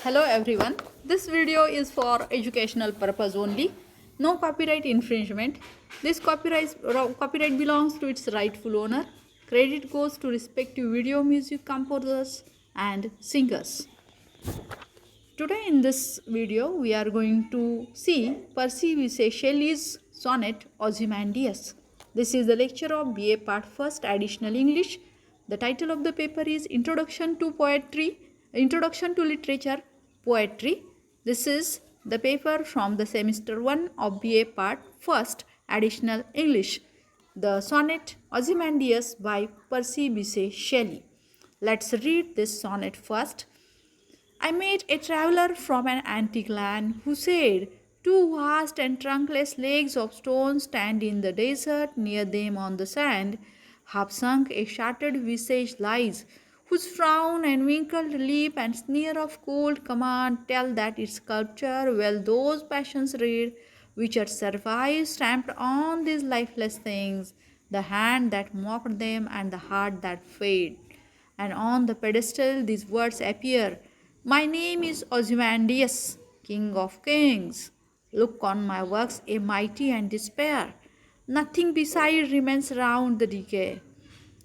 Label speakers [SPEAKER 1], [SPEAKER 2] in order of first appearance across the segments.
[SPEAKER 1] Hello everyone. This video is for educational purpose only. No copyright infringement. This copyright belongs to its rightful owner. Credit goes to respective video music composers and singers. Today in this video we are going to see Percy Bysshe Shelley's sonnet Ozymandias. This is the lecture of BA Part 1st Additional English. The title of the paper is Introduction to Literature Poetry. This is the paper from the semester 1 of BA Part 1st Additional English. The sonnet Ozymandias by Percy Bysshe Shelley. Let's read this sonnet first. I met a traveller from an antique land who said, "Two vast and trunkless legs of stone stand in the desert, near them on the sand. Half sunk a shattered visage lies, whose frown and winkled lip and sneer of cold command tell that its sculpture well those passions read, which yet survive stamped on these lifeless things, the hand that mocked them and the heart that fade. And on the pedestal these words appear, my name is Ozymandias, King of Kings. Look on my works, a mighty and despair. Nothing beside remains round the decay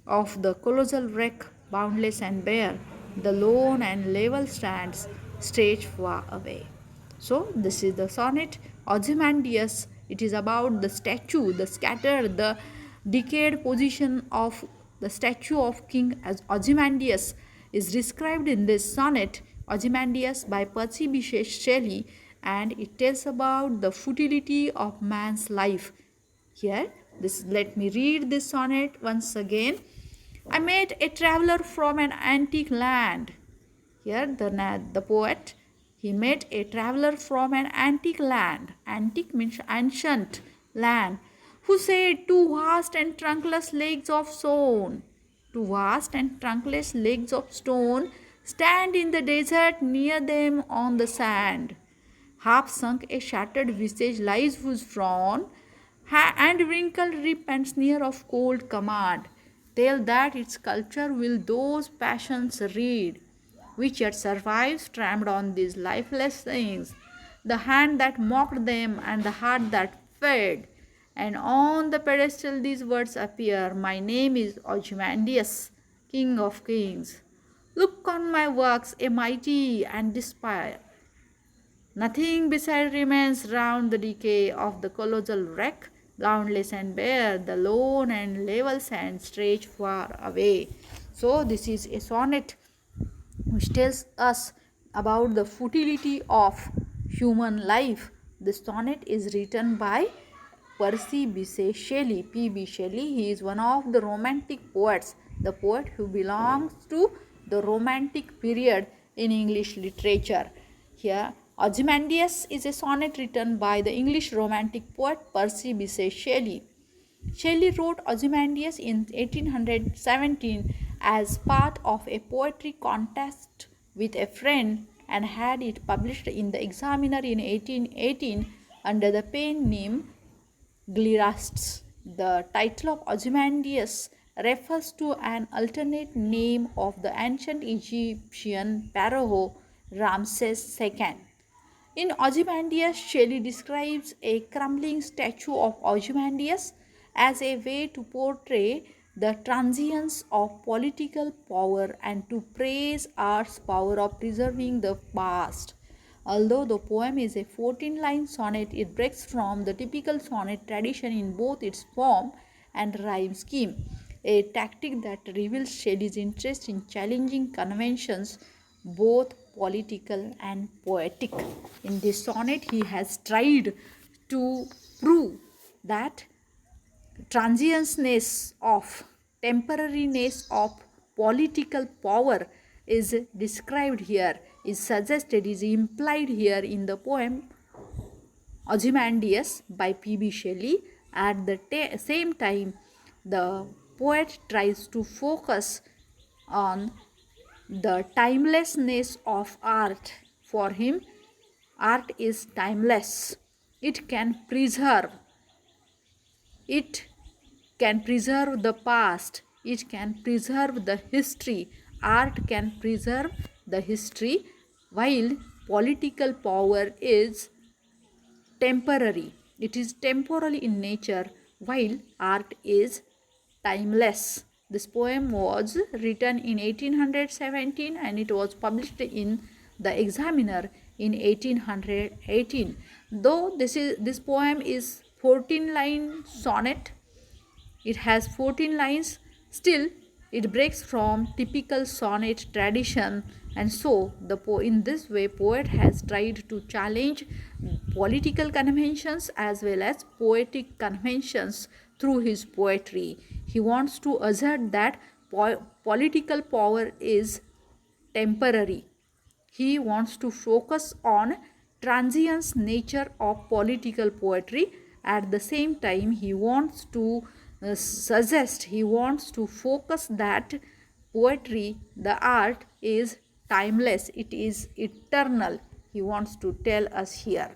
[SPEAKER 1] of the colossal wreck, boundless and bare. The lone and level stands, stretched far away." So, this is the sonnet Ozymandias. It is about the statue, the scattered, the decayed position of the statue of King Ozymandias is described in this sonnet Ozymandias by Percy Bysshe Shelley, and it tells about the futility of man's life. Here, let me read this sonnet once again. I met a traveller from an antique land. Here, the poet, he met a traveller from an antique land. Antique means ancient land, who said, "Two vast and trunkless legs of stone, two vast and trunkless legs of stone stand in the desert, near them on the sand. Half sunk a shattered visage lies, whose frown and wrinkled lip and sneer of cold command tell that its sculpture will those passions read, which yet survives trampled on these lifeless things, the hand that mocked them and the heart that fed. And on the pedestal these words appear, my name is Ozymandias, King of Kings. Look on my works, a mighty and despair. Nothing beside remains round the decay of the colossal wreck, boundless and bare, the lone and level sand stretch far away." So this is a sonnet which tells us about the futility of human life. This sonnet is written by Percy Bysshe Shelley, P.B. Shelley. He is one of the romantic poets, the poet who belongs to the romantic period in English literature. Here, Ozymandias is a sonnet written by the English romantic poet Percy Bysshe Shelley. Shelley wrote Ozymandias in 1817 as part of a poetry contest with a friend and had it published in the Examiner in 1818 under the pen name Glirasts. The title of Ozymandias refers to an alternate name of the ancient Egyptian pharaoh Ramses II. In Ozymandias, Shelley describes a crumbling statue of Ozymandias as a way to portray the transience of political power and to praise art's power of preserving the past. Although the poem is a 14-line sonnet, it breaks from the typical sonnet tradition in both its form and rhyme scheme, a tactic that reveals Shelley's interest in challenging conventions, both political and poetic. In this sonnet, he has tried to prove that transientness of temporariness of political power is described here, is suggested, is implied here in the poem Ozymandias by P.B. Shelley. At the same time, the poet tries to focus on the timelessness of art. For him, art is timeless. It can preserve the past. It can preserve the history. Art can preserve the history, while political power is temporary. It is temporary in nature, while art is timeless. This poem was written in 1817 and it was published in The Examiner in 1818. Though this poem is 14-line sonnet, it has 14 lines. Still, it breaks from typical sonnet tradition, and so in this way, poet has tried to challenge political conventions as well as poetic conventions through his poetry. He wants to assert that political power is temporary. He wants to focus on transience nature of political poetry. At the same time, he wants to he wants to focus that poetry, the art, is timeless, it is eternal. He wants to tell us here.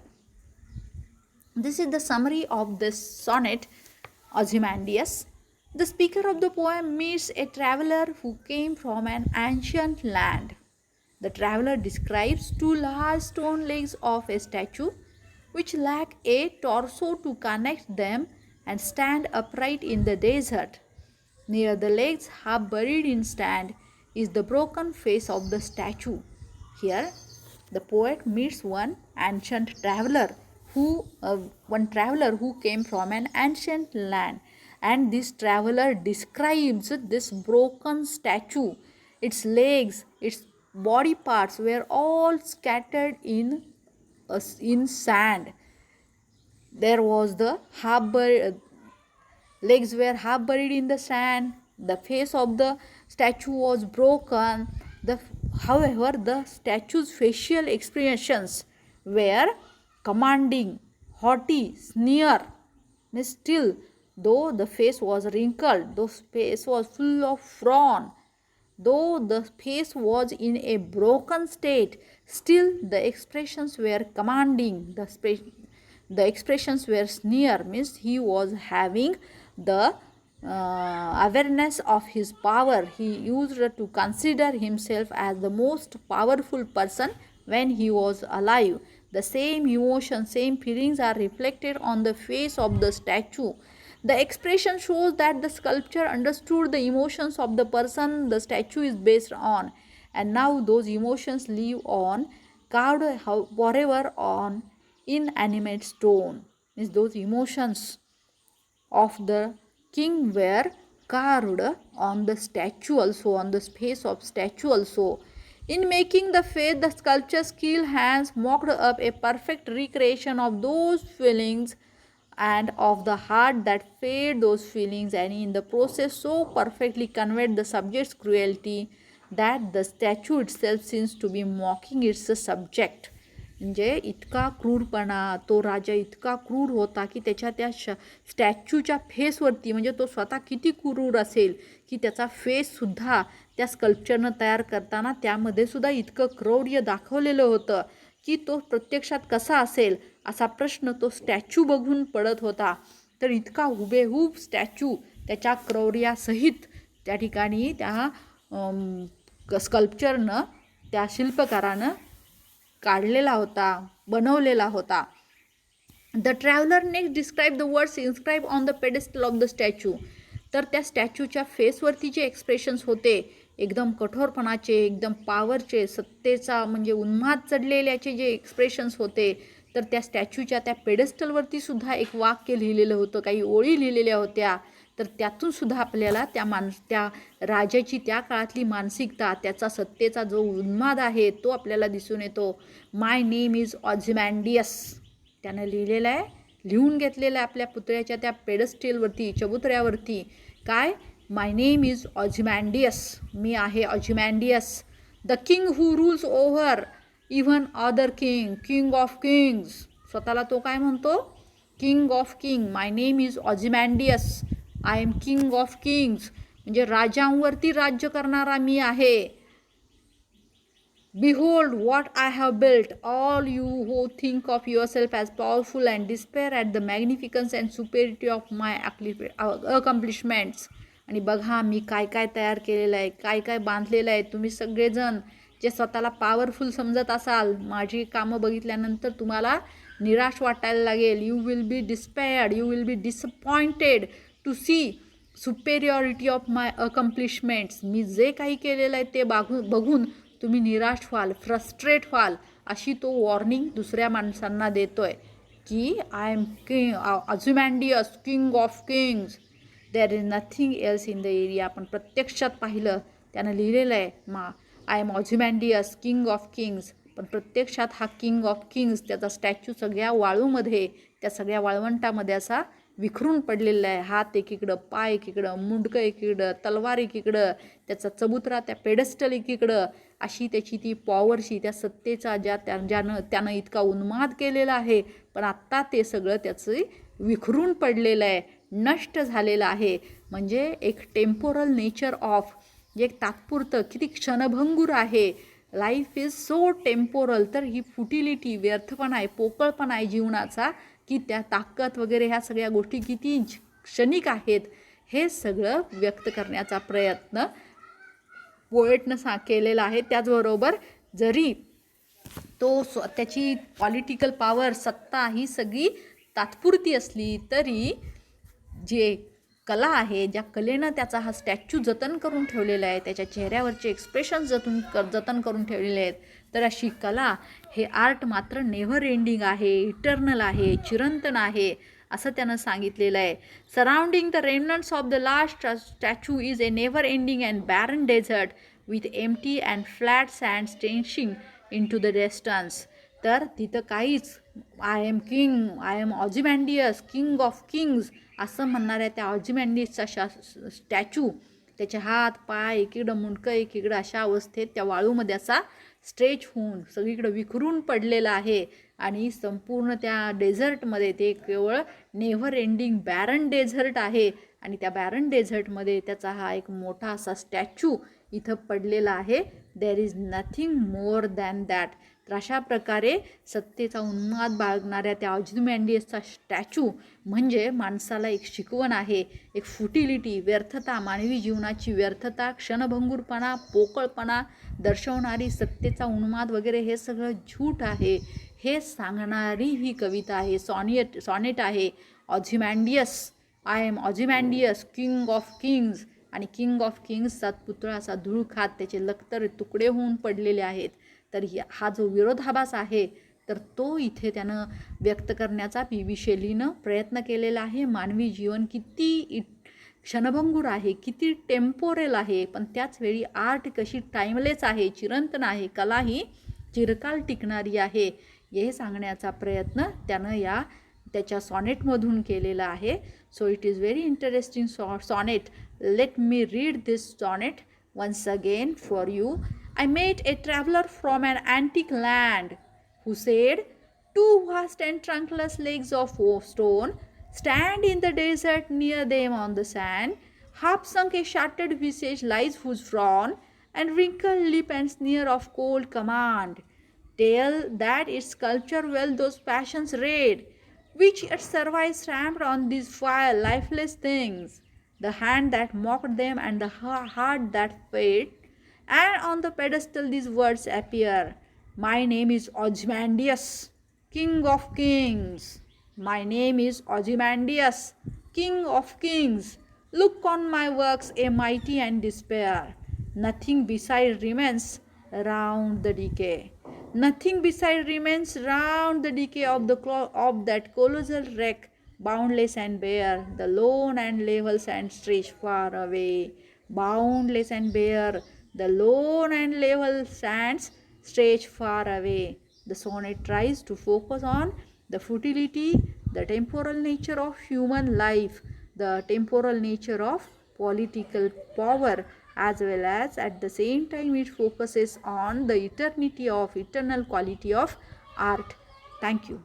[SPEAKER 1] This is the summary of this sonnet, Ozymandias. The speaker of the poem meets a traveler who came from an ancient land. The traveler describes two large stone legs of a statue which lack a torso to connect them and stand upright in the desert. Near the legs, half buried in sand, is the broken face of the statue. Here, the poet meets one traveler who came from an ancient land, and this traveler describes this broken statue. Its legs, its body parts were all scattered in sand. There was the legs were half buried in the sand. The face of the statue was broken. However, the statue's facial expressions were commanding, haughty, sneer. Still, though the face was wrinkled, though face was full of frown, though the face was in a broken state, still the expressions were commanding. The expressions were sneer, means he was having the awareness of his power. He used to consider himself as the most powerful person when he was alive. The same emotions, same feelings are reflected on the face of the statue. The expression shows that the sculptor understood the emotions of the person the statue is based on, and now those emotions live on, carved forever on inanimate stone. Means those emotions of the king were carved on the statue also, on the face of statue also. In making the face, the sculptor's skilled hands mocked up a perfect recreation of those feelings and of the heart that fed those feelings, and in the process so perfectly conveyed the subject's cruelty that the statue itself seems to be mocking its subject. म्हणजे इतका क्रूरपणा, तो राजा इतका क्रूर होता की त्याच्या त्या स्टॅच्यूच्या फेसवरती, म्हणजे तो स्वतः किती क्रूर असेल की त्याचा फेससुद्धा त्या स्कल्पचरनं तयार करताना त्यामध्ये सुद्धा इतकं क्रौर्य दाखवलेलं होतं की तो प्रत्यक्षात कसा असेल असा प्रश्न तो स्टॅच्यू बघून पडत होता. तर इतका हुबेहूब स्टॅच्यू त्याच्या क्रौर्यासहित त्या ठिकाणी त्या स्कल्पचरनं, त्या शिल्पकारानं काढलेला होता, बनवलेला होता. The traveller next describe the words inscribe on the pedestal of the statue. तर त्या स्टॅच्यूच्या फेसवरती जे एक्सप्रेशन्स होते एकदम कठोरपणाचे, एकदम पॉवरचे, सत्तेचा म्हणजे उन्माद चढलेल्याचे जे एक्सप्रेशन्स होते, तर त्या स्टॅच्यूच्या त्या पेडेस्टलवरती सुद्धा एक वाक्य लिहिलेलं होतं, काही ओळी लिहिलेल्या होत्या. तर त्यातून सुद्धा आपल्याला त्या राजाची त्या काळातली मानसिकता, त्याचा सत्तेचा जो उन्माद आहे तो आपल्याला दिसून येतो. माय नेम इज ऑझिमॅन्डियस त्यानं लिहिलेलं आहे, लिहून घेतलेलं आहे आपल्या पुतळ्याच्या त्या पेडस्टेलवरती, चबुतऱ्यावरती. काय? माय नेम इज ऑझिमॅन्डियस, मी आहे Ozymandias. The king who rules over even other king, king of kings. स्वतःला तो काय म्हणतो? King of king. My name is Ozymandias, I am king of kings, म्हणजे राजांवरती राज्य करणारा मी आहे. Behold what I have built, all you who think of yourself as powerful and despair at the magnificence and superiority of my accomplishments. आणि बघा मी काय काय तयार केलेलं आहे, काय काय बांधलेलं आहे. तुम्ही सगळेजण जे स्वतःला पॉवरफुल समजत असाल, माझी कामं बघितल्यानंतर तुम्हाला निराश वाटायला लागेल. You will be despaired, you will be disappointed to see superiority of my accomplishments. मी जे काही केलेलं आहे ते बघून तुम्ही निराश व्हाल, फ्रस्ट्रेट व्हाल, अशी तो वॉर्निंग दुसऱ्या माणसांना देतोय की I am king, Ozymandias, king of kings. There is nothing else in the area. आपण प्रत्यक्षात पाहिलं, त्यानं लिहिलेलं आहे I am Ozymandias, king of kings. पण प्रत्यक्षात हा किंग ऑफ किंग्स, त्याचा स्टॅच्यू सगळ्या वाळूमध्ये, त्या सगळ्या वाळवंटामध्ये असा विखरून पडलेला आहे. हात एकीकडं, पाय एकीकडं, मुंडकं एकीकडं, तलवार एकीकडं, त्याचा चबुतरा, त्या पेडस्टल एकीकडं, अशी त्याची ती पॉवरशी, त्या सत्तेचा ज्यानं त्यानं इतका उन्माद केलेला आहे. पण आत्ता ते सगळं त्याचं विखरून पडलेलं आहे, नष्ट झालेलं आहे. म्हणजे एक टेम्पोरल नेचर ऑफ, एक तात्पुरतं, किती क्षणभंगूर आहे. Life is so temporal. तर ही फुटिलिटी, व्यर्थपणा आहे, पोकळपणा आहे जीवनाचा, की त्या ताकद वगैरे ह्या सगळ्या गोष्टी किती क्षणिक आहेत, हे सगळं व्यक्त करण्याचा प्रयत्न पोएटनं केलेला आहे. त्याचबरोबर जरी तो त्याची पॉलिटिकल पॉवर, सत्ता ही सगळी तात्पुरती असली तरी जे कला आहे, ज्या कलेनं त्याचा हा स्टॅच्यू जतन करून ठेवलेला आहे, त्याच्या चेहऱ्यावरचे एक्सप्रेशन्स जतन करून ठेवलेले आहेत, तर अशी कला, हे आर्ट मात्र नेव्हर एंडिंग आहे, इटर्नल आहे, चिरंतन आहे, असं त्यानं सांगितलेलं आहे. Surrounding the remnants of the last statue is a never ending and barren desert with empty and flat sand stretching in to the distance. तर तिथं काहीच I am king, I am Ozymandias, king of kings असं म्हणणाऱ्या त्या ऑझिमॅन्डियसचा statue, त्याचे हात पाय एकीकडं, मुंडकं एकीकडं, अशा अवस्थेत त्या वाळूमध्ये असा स्ट्रेच होऊन सगळीकडं विखरून पडलेला आहे. आणि संपूर्ण त्या डेझर्टमध्ये ते केवळ नेव्हर एंडिंग बॅरन डेझर्ट आहे. आणि त्या बॅरन डेझर्टमध्ये त्याचा हा एक मोठा असा स्टॅच्यू इथं पडलेला आहे. देर is nothing more than that. तर अशा प्रकारे सत्तेचा उन्माद बाळगणाऱ्या त्या ऑझिमॅन्डियसचा स्टॅच्यू म्हणजे माणसाला एक शिकवण आहे, एक फुटिलिटी, व्यर्थता, मानवी जीवनाची व्यर्थता, क्षणभंगूरपणा, पोकळपणा दर्शवणारी सत्तेचा उन्माद वगैरे हे सगळं झूट आहे, हे सांगणारी ही कविता आहे, सॉनेट आहे. ऑझिमॅन्डियस, I am Ozymandias, king of Kings. आणि किंग ऑफ किंग्सचा पुतळा असा धूळ खात त्याचे लखतर तुकडे होऊन पडलेले आहेत. तर हा जो विरोधाभास आहे, तर तो इथे त्यानं व्यक्त करण्याचा पी.बी. शेलीनं प्रयत्न केलेला आहे. मानवी जीवन किती क्षणभंगूर आहे, किती टेम्पोरल आहे, पण त्याचवेळी आर्ट कशी टाईमलेस आहे, चिरंतन आहे, कला ही चिरकाल टिकणारी आहे, हे सांगण्याचा प्रयत्न त्यानं त्याच्या सॉनेटमधून केलेला आहे. So it is very interesting sonnet. Let me read this sonnet once again for you. I met a traveler from an antique land who said, "Two vast and trunkless legs of stone stand in the desert, near them on the sand. Half sunk a shattered visage lies whose frown and wrinkled lip and sneer of cold command tell that its sculpture well those passions red, which it survives stamped on these fire lifeless things. The hand that mocked them and the heart that fed, and on the pedestal these words appear. My name is Ozymandias, King of Kings. My name is Ozymandias, King of Kings. Look on my works, a mighty and despair. Nothing beside remains round the decay. Nothing beside remains round the decay of that colossal wreck, boundless and bare, the lone and level sand stretch far away. Boundless and bare, the lone and level sands stretch far away." The sonnet tries to focus on the futility, the temporal nature of human life, the temporal nature of political power, as well as at the same time it focuses on the eternal quality of art. Thank you.